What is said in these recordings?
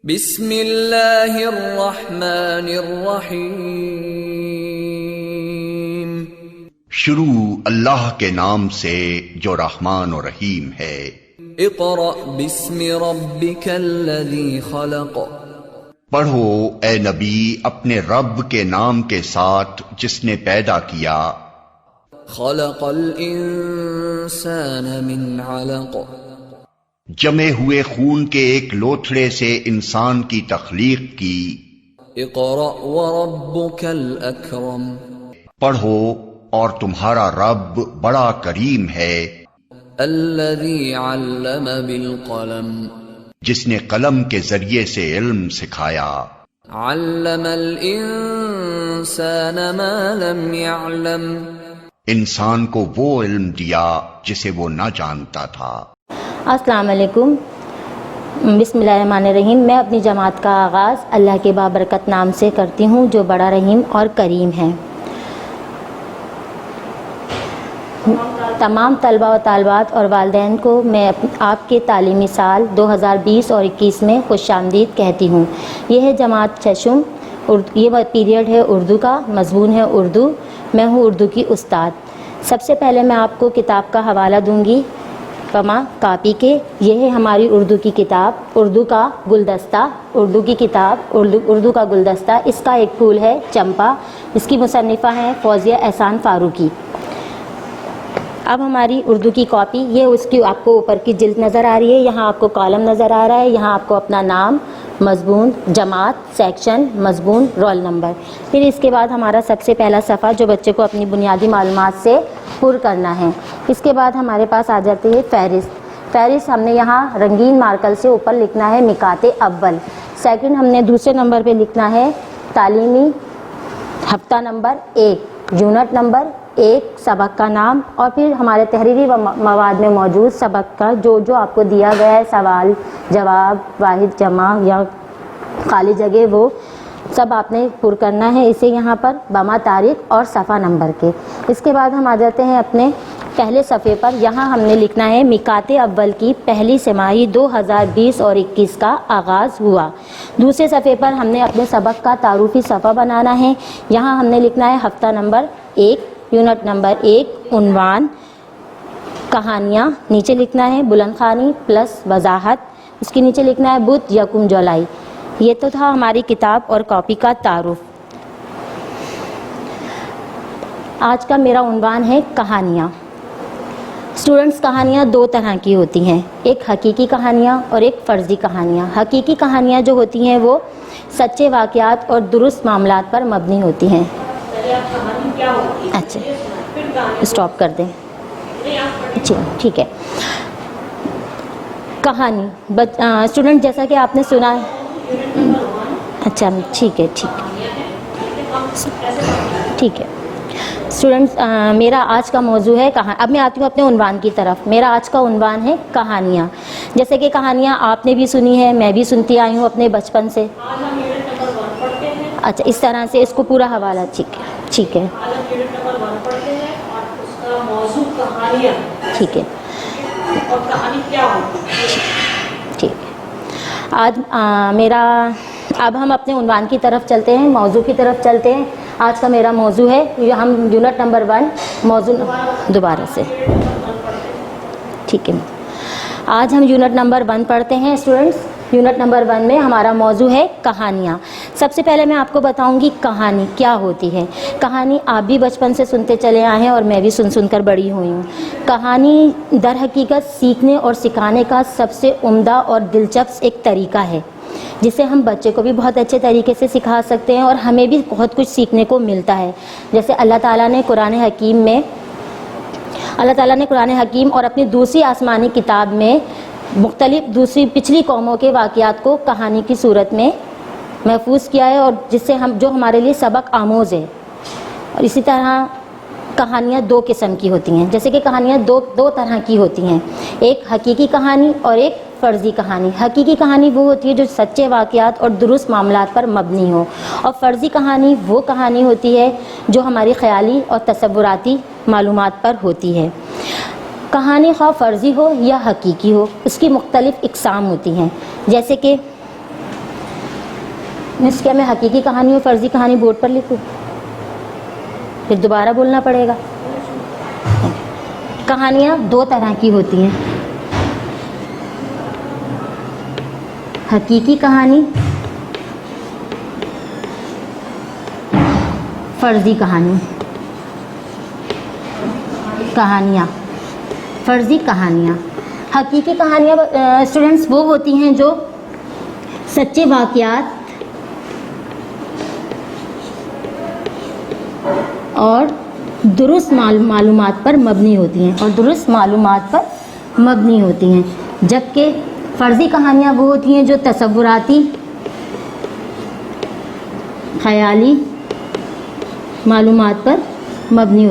بسم اللہ الرحمن الرحیم۔ شروع اللہ کے نام سے جو رحمان و رحیم ہے۔ اقرأ بسم ربک الذی خلق۔ پڑھو اے نبی اپنے رب کے نام کے ساتھ جس نے پیدا کیا۔ خلق الانسان من علق۔ جمے ہوئے خون کے ایک لوتھڑے سے انسان کی تخلیق کی۔ اقرأ وربک الاکرم۔ پڑھو اور تمہارا رب بڑا کریم ہے۔ الذی علم بالقلم۔ جس نے قلم کے ذریعے سے علم سکھایا۔ علم الانسان ما لم يعلم۔ انسان کو وہ علم دیا جسے وہ نہ جانتا تھا۔ السلام علیکم۔ بسم اللہ الرحمن الرحیم۔ میں اپنی جماعت کا آغاز اللہ کے بابرکت نام سے کرتی ہوں جو بڑا رحیم اور کریم ہے۔ تمام طلبہ و طالبات اور والدین کو میں آپ کے تعلیمی سال 2020 اور 21 میں خوش آمدید کہتی ہوں۔ یہ ہے جماعت چشم، یہ پیریڈ ہے اردو کا، مضمون ہے اردو، میں ہوں اردو کی استاد۔ سب سے پہلے میں آپ کو کتاب کا حوالہ دوں گی کما کاپی کے۔ یہ ہے ہماری اردو کی کتاب، اردو کا گلدستہ، اردو کی کتاب اردو کا گلدستہ۔ اس کا ایک پھول ہے چمپا، اس کی مصنفہ ہیں فوزیہ احسان فاروقی۔ اب ہماری اردو کی کاپی، یہ اس کی آپ کو اوپر کی جلد نظر آ رہی ہے، یہاں آپ کو کالم نظر آ رہا ہے، یہاں آپ کو اپنا نام، مضمون، جماعت، سیکشن، مضمون، رول نمبر۔ پھر اس کے بعد ہمارا سب سے پہلا صفحہ جو بچے کو اپنی بنیادی معلومات سے پر کرنا ہے۔ اس کے بعد ہمارے پاس آ جاتی ہے فہرست۔ فہرست ہم نے یہاں رنگین مارکر سے اوپر لکھنا ہے نکات اول۔ سیکنڈ ہم نے دوسرے نمبر پہ لکھنا ہے تعلیمی ہفتہ نمبر 1، یونٹ نمبر 1، سبق کا نام، اور پھر ہمارے تحریری مواد میں موجود سبق کا جو آپ کو دیا گیا ہے، سوال جواب، واحد جمع یا خالی جگہ، وہ سب آپ نے پر کرنا ہے اسے یہاں پر بما تاریخ اور صفحہ نمبر کے۔ اس کے بعد ہم آ جاتے ہیں اپنے پہلے صفحے پر۔ یہاں ہم نے لکھنا ہے میقات اول کی پہلی سماعی 2020 اور 21 کا آغاز ہوا۔ دوسرے صفحے پر ہم نے اپنے سبق کا تعارفی صفحہ بنانا ہے۔ یہاں ہم نے لکھنا ہے ہفتہ نمبر 1، یونٹ نمبر 1، عنوان، کہانیاں، نیچے لکھنا ہے بلند خوانی پلس وضاحت، اس کے نیچے لکھنا ہے بدھ 1 جولائی۔ یہ تو تھا ہماری کتاب اور کاپی کا تعارف۔ آج کا میرا عنوان ہے کہانیاں۔ اسٹوڈنٹس، کہانیاں دو طرح کی ہوتی ہیں، ایک حقیقی کہانیاں اور ایک فرضی کہانیاں۔ حقیقی کہانیاں جو ہوتی ہیں وہ سچے واقعات اور درست معاملات پر مبنی ہوتی ہیں۔ اچھا اسٹاپ کر دیں، ٹھیک ہے۔ کہانی اسٹوڈنٹ جیسا کہ آپ نے سنا ہے، اچھا ٹھیک ہے اسٹوڈنٹس، میرا آج کا موضوع ہے کہانی۔ اب میں آتی ہوں اپنے عنوان کی طرف۔ میرا آج کا عنوان ہے کہانیاں۔ جیسے کہ کہانیاں آپ نے بھی سنی ہے، میں بھی سنتی آئی ہوں اپنے بچپن سے۔ اچھا اس طرح سے اس کو پورا حوالہ، ٹھیک ہے ٹھیک ہے۔ آج اب ہم اپنے عنوان کی طرف چلتے ہیں، موضوع کی طرف چلتے ہیں۔ آج کا میرا موضوع ہے، ہم یونٹ نمبر 1 موضوع دوبارہ سے، ٹھیک ہے۔ آج ہم یونٹ نمبر 1 پڑھتے ہیں اسٹوڈنٹس۔ یونٹ نمبر 1 میں ہمارا موضوع ہے کہانیاں۔ سب سے پہلے میں آپ کو بتاؤں گی کہانی کیا ہوتی ہے۔ کہانی آپ بھی بچپن سے سنتے چلے آئے ہیں اور میں بھی سن کر بڑی ہوئی ہوں۔ کہانی در حقیقت سیکھنے اور سکھانے کا سب سے عمدہ اور دلچسپ ایک طریقہ ہے، جسے ہم بچے کو بھی بہت اچھے طریقے سے سکھا سکتے ہیں اور ہمیں بھی بہت کچھ سیکھنے کو ملتا ہے۔ جیسے اللہ تعالیٰ نے قرآن حکیم اور اپنی دوسری آسمانی کتاب میں مختلف دوسری پچھلی قوموں کے واقعات کو کہانی کی صورت میں محفوظ کیا ہے، اور جس سے جو ہمارے لیے سبق آموز ہے۔ اور اسی طرح کہانیاں 2 قسم کی ہوتی ہیں، جیسے کہ کہانیاں دو طرح کی ہوتی ہیں، ایک حقیقی کہانی اور ایک فرضی کہانی۔ حقیقی کہانی وہ ہوتی ہے جو سچے واقعات اور درست معاملات پر مبنی ہو، اور فرضی کہانی وہ کہانی ہوتی ہے جو ہماری خیالی اور تصوراتی معلومات پر ہوتی ہے۔ کہانی خواہ فرضی ہو یا حقیقی ہو، اس کی مختلف اقسام ہوتی ہیں، جیسے کہ مس کیا میں حقیقی کہانی اور فرضی کہانی بورڈ پر لکھوں؟ پھر دوبارہ بولنا پڑے گا. کہانیاں دو طرح کی ہوتی ہیں، حقیقی کہانی، فرضی کہانی. کہانیاں، فرضی کہانیاں. حقیقی کہانیاں اسٹوڈنٹس وہ ہوتی ہیں جو سچے واقعات اور درست معلومات پر مبنی ہوتی ہیں، جبکہ فرضی کہانیاں وہ ہوتی ہیں جو تصوراتی، خیالی معلومات پر مبنی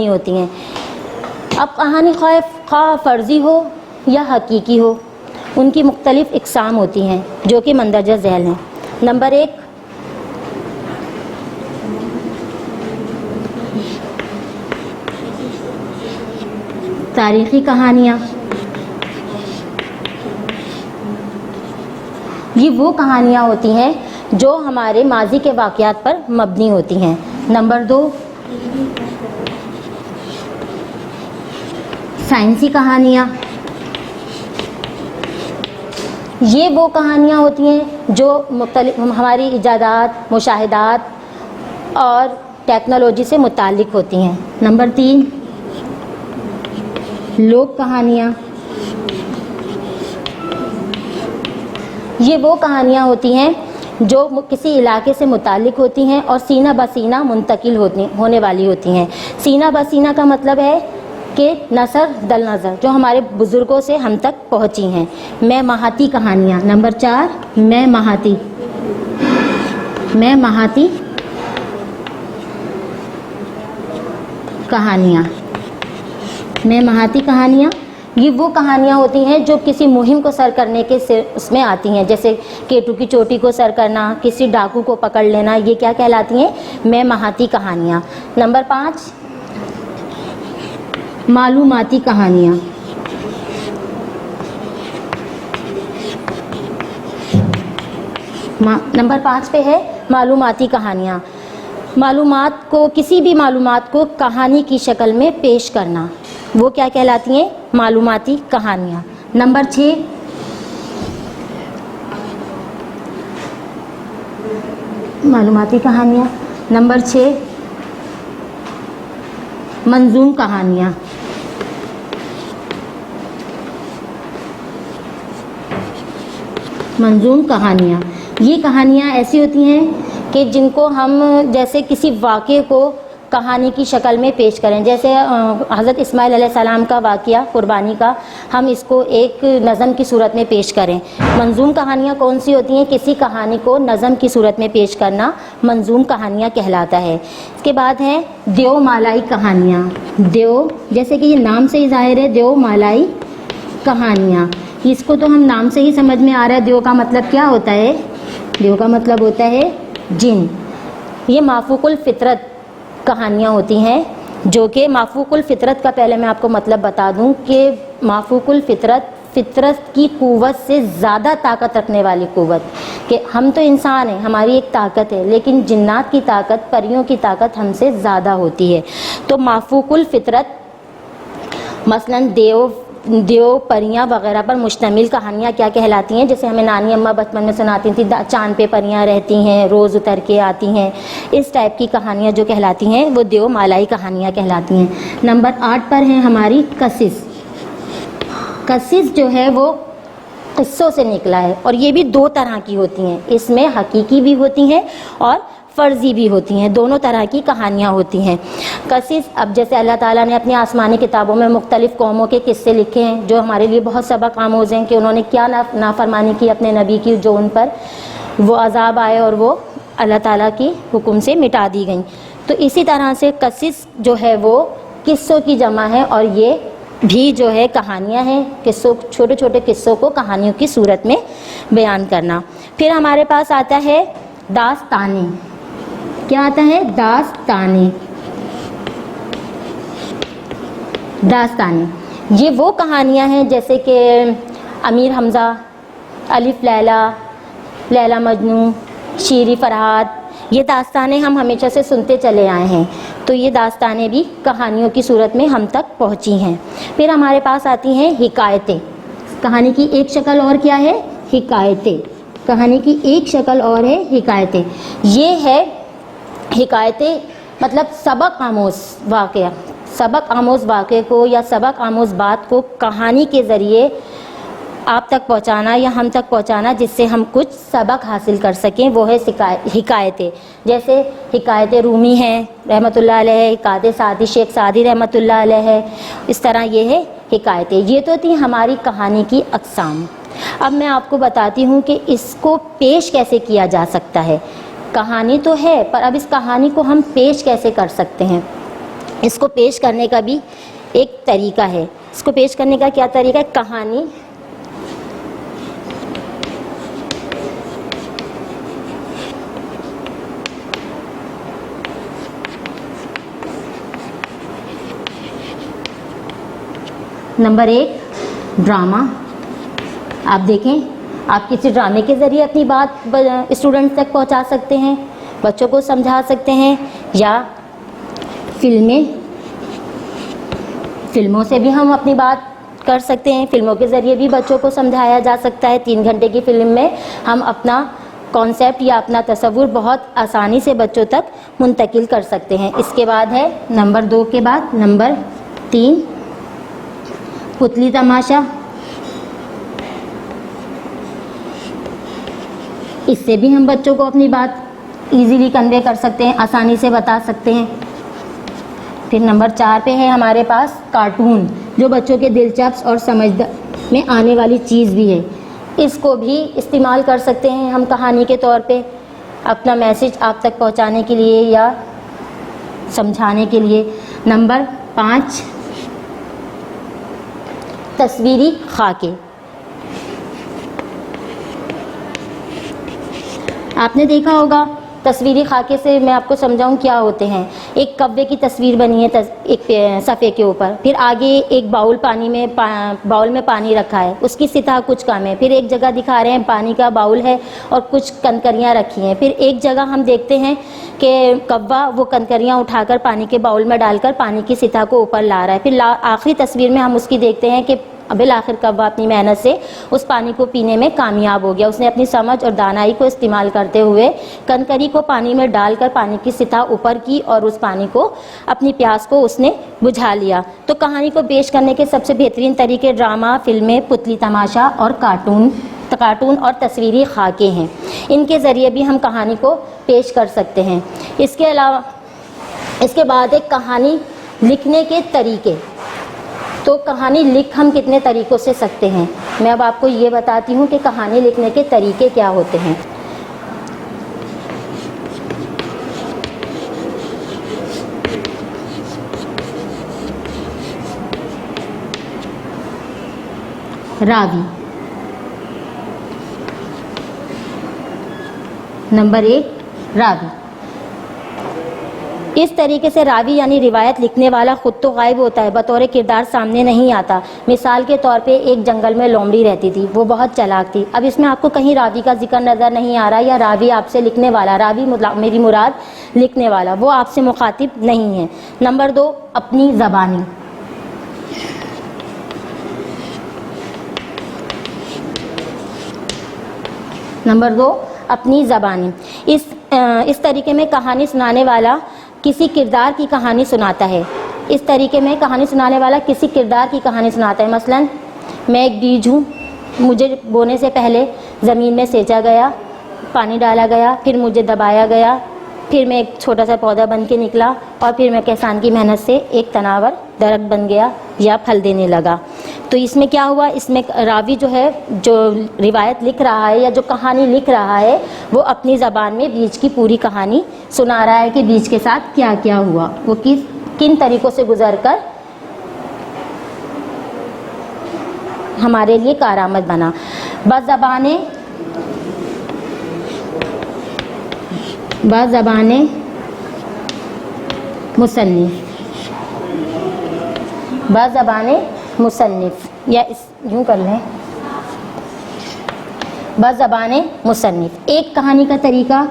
ہوتی ہیں، اب کہانی خواہ فرضی ہو یا حقیقی ہو، ان کی مختلف اقسام ہوتی ہیں جو کہ مندرجہ ذیل ہیں. نمبر 1، تاریخی کہانیاں. یہ وہ کہانیاں ہوتی ہیں جو ہمارے ماضی کے واقعات پر مبنی ہوتی ہیں. نمبر 2، سائنسی کہانیاں. یہ وہ کہانیاں ہوتی ہیں جو مختلف ہماری ایجادات، مشاہدات اور ٹیکنالوجی سے متعلق ہوتی ہیں. نمبر 3، لوک کہانیاں. یہ وہ کہانیاں ہوتی ہیں جو کسی علاقے سے متعلق ہوتی ہیں اور سینہ بہ سینہ منتقل ہونے والی ہوتی ہیں. سینہ بہ سینہ کا مطلب ہے کہ نثر دل نظر، جو ہمارے بزرگوں سے ہم تک پہنچی ہیں. میں مہاتی کہانیاں. نمبر 4، میں مہاتی کہانیاں. میں مہاتی کہانیاں یہ وہ کہانیاں ہوتی ہیں جو کسی مہم کو سر کرنے کے اس میں آتی ہیں، جیسے کیٹو کی چوٹی کو سر کرنا، کسی ڈاکو کو پکڑ لینا. یہ کیا کہلاتی ہیں؟ میں مہاتی کہانیاں. نمبر 5، معلوماتی کہانیاں. نمبر 5 پہ ہے معلوماتی کہانیاں. کسی بھی معلومات کو کہانی کی شکل میں پیش کرنا، وہ کیا کہلاتی ہیں؟ معلوماتی کہانیاں. نمبر 6، معلوماتی کہانیاں. نمبر 6، منظوم کہانیاں. منظوم کہانیاں یہ کہانیاں ایسی ہوتی ہیں کہ جن کو ہم جیسے کسی واقعے کو کہانی کی شکل میں پیش کریں. جیسے حضرت اسماعیل علیہ السلام کا واقعہ قربانی کا، ہم اس کو ایک نظم کی صورت میں پیش کریں. منظوم کہانیاں کون سی ہوتی ہیں؟ کسی کہانی کو نظم کی صورت میں پیش کرنا منظوم کہانیاں کہلاتا ہے. اس کے بعد ہیں دیو مالائی کہانیاں. دیو جیسے کہ یہ نام سے ہی ظاہر ہے، دیو مالائی کہانیاں. اس کو تو ہم نام سے ہی سمجھ میں آ رہا ہے. دیو کا مطلب کیا ہوتا ہے؟ دیو کا مطلب ہوتا ہے جن. یہ مافوق الفطرت کہانیاں ہوتی ہیں، جو کہ مافوق الفطرت کا پہلے میں آپ کو مطلب بتا دوں کہ مافوق الفطرت فطرت کی قوت سے زیادہ طاقت رکھنے والی قوت. کہ ہم تو انسان ہیں، ہماری ایک طاقت ہے، لیکن جنات کی طاقت، پریوں کی طاقت ہم سے زیادہ ہوتی ہے. تو مافوق الفطرت مثلاً دیو، پریاں وغیرہ پر مشتمل کہانیاں کیا کہلاتی ہیں؟ جیسے ہمیں نانی اماں بچپن میں سناتی تھیں، چاند پہ پریاں رہتی ہیں، روز اتر کے آتی ہیں. اس ٹائپ کی کہانیاں جو کہلاتی ہیں وہ دیو مالائی کہانیاں کہلاتی ہیں. نمبر 8 پر ہیں ہماری قصص. قصص جو ہے وہ قصوں سے نکلا ہے، اور یہ بھی 2 طرح کی ہوتی ہیں. اس میں حقیقی بھی ہوتی ہیں اور فرضی بھی ہوتی ہیں. دونوں طرح کی کہانیاں ہوتی ہیں. قصص، اب جیسے اللہ تعالیٰ نے اپنی آسمانی کتابوں میں مختلف قوموں کے قصے لکھے ہیں جو ہمارے لیے بہت سبق آموز ہیں کہ انہوں نے کیا نافرمانی کی اپنے نبی کی، جو ان پر وہ عذاب آئے اور وہ اللہ تعالیٰ کی حکم سے مٹا دی گئیں. تو اسی طرح سے قصص جو ہے وہ قصوں کی جمع ہے، اور یہ بھی جو ہے کہانیاں ہیں. قصوں، چھوٹے چھوٹے قصوں کو کہانیوں کی صورت میں بیان کرنا. پھر ہمارے پاس آتا ہے داستانیں. کیا آتا ہے؟ داستانیں. داستانیں یہ وہ کہانیاں ہیں جیسے کہ امیر حمزہ، الف لیلا، لیلا مجنوں، شیری فرحات، یہ داستانیں ہم ہمیشہ سے سنتے چلے آئے ہیں، تو یہ داستانیں بھی کہانیوں کی صورت میں ہم تک پہنچی ہیں۔ پھر ہمارے پاس آتی ہیں حکایتیں۔ کہانی کی ایک شکل اور کیا ہے؟ حکایتیں۔ کہانی کی ایک شکل اور ہے حکایتیں۔ یہ ہے حکایتیں مطلب سبق آموز واقعہ، سبق آموز واقعے کو یا سبق آموز بات کو کہانی کے ذریعے آپ تک پہنچانا یا ہم تک پہنچانا، جس سے ہم کچھ سبق حاصل کر سکیں، وہ ہے حکایتیں۔ جیسے حکایت رومی ہیں رحمۃ اللہ علیہ، حکایت سعدی شیخ سعدی رحمۃ اللہ علیہ ہے، اس طرح یہ ہے حکایتیں۔ یہ تو تھی ہماری کہانی کی اقسام۔ اب میں آپ کو بتاتی ہوں کہ اس کو پیش کیسے کیا جا سکتا ہے۔ کہانی تو ہے، پر اب اس کہانی کو ہم پیش کیسے کر سکتے ہیں؟ اس کو پیش کرنے کا بھی ایک طریقہ ہے۔ اس کو پیش کرنے کا کیا طریقہ ہے؟ کہانی نمبر 1 ڈرامہ۔ آپ دیکھیں، آپ کسی ڈرامے کے ذریعے اپنی بات اسٹوڈنٹس تک پہنچا سکتے ہیں، بچوں کو سمجھا سکتے ہیں، یا فلموں سے بھی ہم اپنی بات کر سکتے ہیں۔ فلموں کے ذریعے بھی بچوں کو سمجھایا جا سکتا ہے۔ 3 گھنٹے کی فلم میں ہم اپنا کانسیپٹ یا اپنا تصور بہت آسانی سے بچوں تک منتقل کر سکتے ہیں۔ اس کے بعد ہے نمبر 2 کے بعد نمبر 3 پتلی تماشا۔ اس سے بھی ہم بچوں کو اپنی بات ایزیلی کنوے کر سکتے ہیں، آسانی سے بتا سکتے ہیں۔ پھر نمبر 4 پہ ہے ہمارے پاس کارٹون، جو بچوں کے دلچسپ اور سمجھ میں آنے والی چیز بھی ہے۔ اس کو بھی استعمال کر سکتے ہیں ہم کہانی کے طور پہ، اپنا میسج آپ تک پہنچانے کے لیے یا سمجھانے کے لیے۔ نمبر 5 تصویری خاکے۔ آپ نے دیکھا ہوگا تصویری خاکے سے میں آپ کو سمجھاؤں کیا ہوتے ہیں۔ ایک کوے کی تصویر بنی ہے ایک صفحے کے اوپر، پھر آگے ایک باؤل میں پانی رکھا ہے، اس کی سطح کچھ کم ہے، پھر ایک جگہ دکھا رہے ہیں پانی کا باؤل ہے اور کچھ کنکریاں رکھی ہیں، پھر ایک جگہ ہم دیکھتے ہیں کہ کوا وہ کنکریاں اٹھا کر پانی کے باؤل میں ڈال کر پانی کی سطح کو اوپر لا رہا ہے، پھر آخری تصویر میں ہم اس کی دیکھتے ہیں کہ بالآخر کوا اپنی محنت سے اس پانی کو پینے میں کامیاب ہو گیا۔ اس نے اپنی سمجھ اور دانائی کو استعمال کرتے ہوئے کنکری کو پانی میں ڈال کر پانی کی سطح اوپر کی اور اس پانی کو اپنی پیاس کو اس نے بجھا لیا۔ تو کہانی کو پیش کرنے کے سب سے بہترین طریقے ڈرامہ، فلمیں، پتلی تماشا اور کارٹون اور تصویری خاکے ہیں۔ ان کے ذریعے بھی ہم کہانی کو پیش کر سکتے ہیں۔ اس کے علاوہ اس کے بعد ایک کہانی لکھنے کے طریقے۔ تو کہانی لکھ ہم کتنے طریقوں سے سکتے ہیں؟ میں اب آپ کو یہ بتاتی ہوں کہ کہانی لکھنے کے طریقے کیا ہوتے ہیں۔ راوی۔ نمبر 1 راوی۔ اس طریقے سے راوی یعنی روایت لکھنے والا خود تو غائب ہوتا ہے، بطور کردار سامنے نہیں آتا۔ مثال کے طور پہ ایک جنگل میں لومڑی رہتی تھی، وہ بہت چالاک تھی۔ اب اس میں آپ کو کہیں راوی کا ذکر نظر نہیں آ رہا، یا راوی آپ سے لکھنے والا، راوی میری مراد لکھنے والا، وہ آپ سے مخاطب نہیں ہے۔ نمبر 2 اپنی زبانی۔ نمبر 2 اپنی زبانی۔ اس طریقے میں کہانی سنانے والا کسی کردار کی کہانی سناتا ہے۔ اس طریقے میں کہانی سنانے والا کسی کردار کی کہانی سناتا ہے۔ مثلا میں ایک بیج ہوں، مجھے بونے سے پہلے زمین میں سینچا گیا، پانی ڈالا گیا، پھر مجھے دبایا گیا، پھر میں ایک چھوٹا سا پودا بن کے نکلا، اور پھر میں کسان کی محنت سے ایک تناور درخت بن گیا یا پھل دینے لگا۔ تو اس میں کیا ہوا؟ اس میں راوی جو ہے، جو روایت لکھ رہا ہے یا جو کہانی لکھ رہا ہے، وہ اپنی زبان میں بیج کی پوری کہانی سنا رہا ہے کہ بیج کے ساتھ کیا کیا ہوا، وہ کن طریقوں سے گزر کر ہمارے لیے کارآمد بنا۔ بزبانِ مصنف، یا یوں کر لیں بزبان مصنف. ایک کہانی کا طریقہ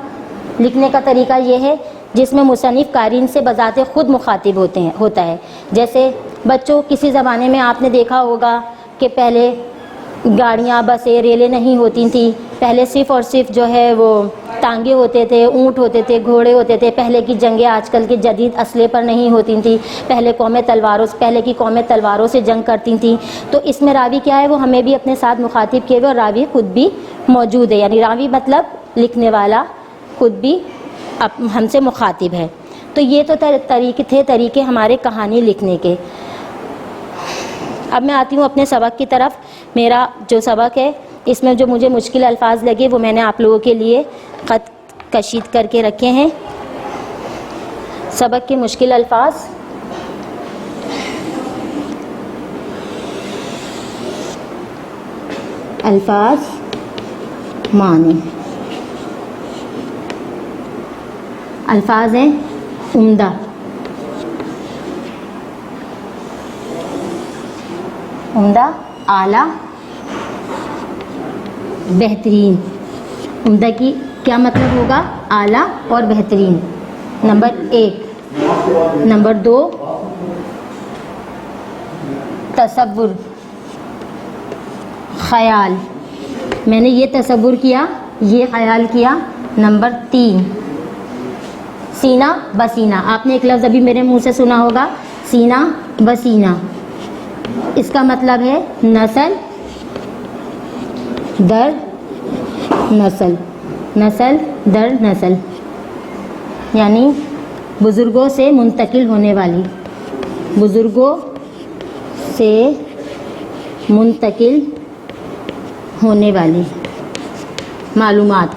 لکھنے کا طریقہ یہ ہے جس میں مصنف قارئین سے بذات خود مخاطب ہوتا ہے. جیسے بچوں، کسی زمانے میں آپ نے دیکھا ہوگا کہ پہلے گاڑیاں، بسیں، ریلیں نہیں ہوتی تھیں. پہلے صرف اور صرف جو ہے وہ ٹانگے ہوتے تھے، اونٹ ہوتے تھے، گھوڑے ہوتے تھے. پہلے کی جنگیں آج کل کے جدید اسلحے پر نہیں ہوتی تھیں. پہلے کی قومیں تلواروں سے جنگ کرتی تھیں. تو اس میں راوی کیا ہے، وہ ہمیں بھی اپنے ساتھ مخاطب کیے ہوئے، اور راوی خود بھی موجود ہے. یعنی راوی مطلب لکھنے والا خود بھی ہم سے مخاطب ہے. تو یہ تو طریقے ہمارے کہانی لکھنے کے. اب میں آتی ہوں اپنے سبق کی طرف. میرا جو سبق ہے اس میں جو مجھے مشکل الفاظ لگے وہ میں نے آپ لوگوں کے لیے خط کشید کر کے رکھے ہیں. سبق کے مشکل الفاظ: الفاظ، معنی. الفاظ ہیں عمدہ، اعلیٰ، بہترین. عمدہ کی کیا مطلب ہوگا؟ اعلیٰ اور بہترین. نمبر 1. نمبر 2 تصور، خیال. میں نے یہ تصور کیا، یہ خیال کیا. نمبر 3 سینہ بسینہ. آپ نے ایک لفظ ابھی میرے منہ سے سنا ہوگا، سینہ بسینہ. اس کا مطلب ہے نسل در نسل، نسل در نسل، یعنی بزرگوں سے منتقل ہونے والی، بزرگوں سے منتقل ہونے والی معلومات،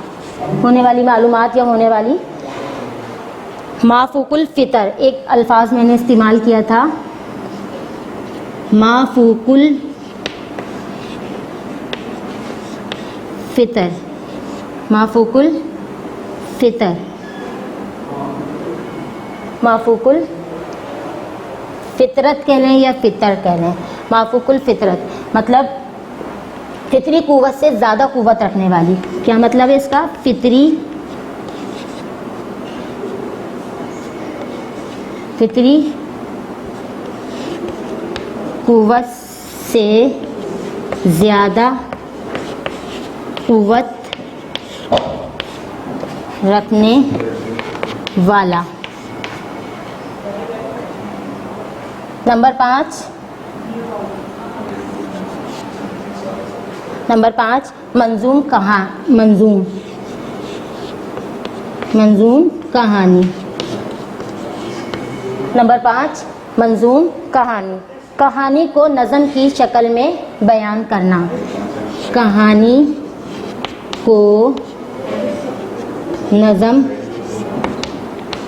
ہونے والی معلومات یا ہونے والی. مافوق الفطر ایک الفاظ میں نے استعمال کیا تھا، مافوق الفطر، مافوق الفطر، مافوق الفطرت کہہ لیں یا فطر کہہ لیں. مافوق الفطرت مطلب فطری قوت سے زیادہ قوت رکھنے والی. کیا مطلب ہے اس کا؟ فطری قوت سے زیادہ قوت رکھنے والا. نمبر 5 منظوم کہانی. نمبر 5 منظوم کہانی. کہانی کو نظم کی شکل میں بیان کرنا. کہانی کو نظم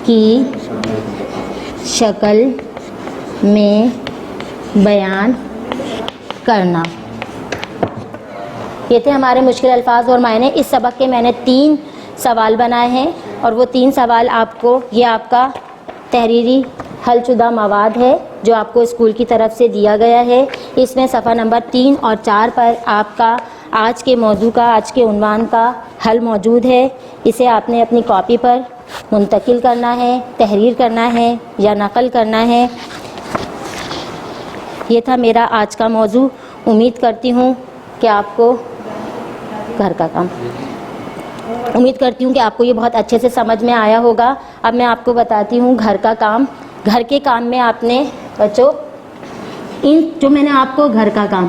کی شکل میں بیان کرنا. یہ تھے ہمارے مشکل الفاظ اور معنی. اس سبق کے میں نے 3 سوال بنائے ہیں، اور وہ 3 سوال آپ کو، یہ آپ کا تحریری حل شدہ مواد ہے جو آپ کو اسکول کی طرف سے دیا گیا ہے. اس میں صفحہ نمبر 3 اور 4 پر آپ کا آج کے موضوع کا، آج کے عنوان کا حل موجود ہے. اسے آپ نے اپنی کاپی پر منتقل کرنا ہے، تحریر کرنا ہے یا نقل کرنا ہے. یہ تھا میرا آج کا موضوع. امید کرتی ہوں کہ آپ کو گھر کا کام، امید کرتی ہوں کہ آپ کو یہ بہت اچھے سے سمجھ میں آیا ہوگا. اب میں آپ کو بتاتی ہوں گھر کا کام. گھر کے کام میں آپ نے بچوں، جو میں نے آپ کو گھر کا کام،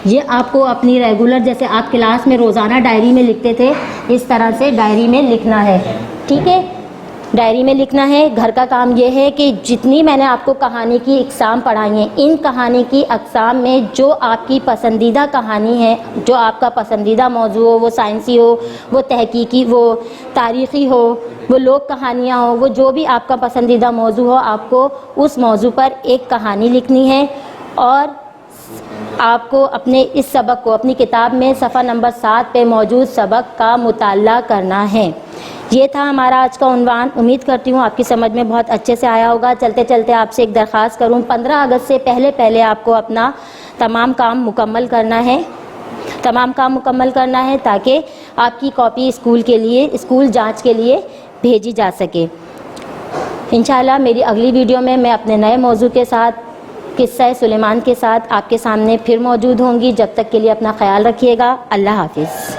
یہ آپ کو اپنی ریگولر، جیسے آپ کلاس میں روزانہ ڈائری میں لکھتے تھے، اس طرح سے ڈائری میں لکھنا ہے. ٹھیک ہے، ڈائری میں لکھنا ہے. گھر کا کام یہ ہے کہ جتنی میں نے آپ کو کہانی کی اقسام پڑھائی ہیں، ان کہانی کی اقسام میں جو آپ کی پسندیدہ کہانی ہے، جو آپ کا پسندیدہ موضوع ہو، وہ سائنسی ہو، وہ تحقیقی، وہ تاریخی ہو، وہ لوک کہانیاں ہو، وہ جو بھی آپ کا پسندیدہ موضوع ہو، آپ کو اس موضوع پر ایک کہانی لکھنی ہے. اور آپ کو اپنے اس سبق کو اپنی کتاب میں صفحہ نمبر 7 پہ موجود سبق کا مطالعہ کرنا ہے. یہ تھا ہمارا آج کا عنوان. امید کرتی ہوں آپ کی سمجھ میں بہت اچھے سے آیا ہوگا. چلتے چلتے آپ سے ایک درخواست کروں، 15 اگست سے پہلے آپ کو اپنا تمام کام مکمل کرنا ہے. تمام کام مکمل کرنا ہے تاکہ آپ کی کاپی اسکول جانچ کے لیے بھیجی جا سکے۔ انشاءاللہ میری اگلی ویڈیو میں اپنے نئے موضوع کے ساتھ قصہ سلیمان کے ساتھ آپ کے سامنے پھر موجود ہوں گی۔ جب تک کے لیے اپنا خیال رکھیے گا۔ اللہ حافظ۔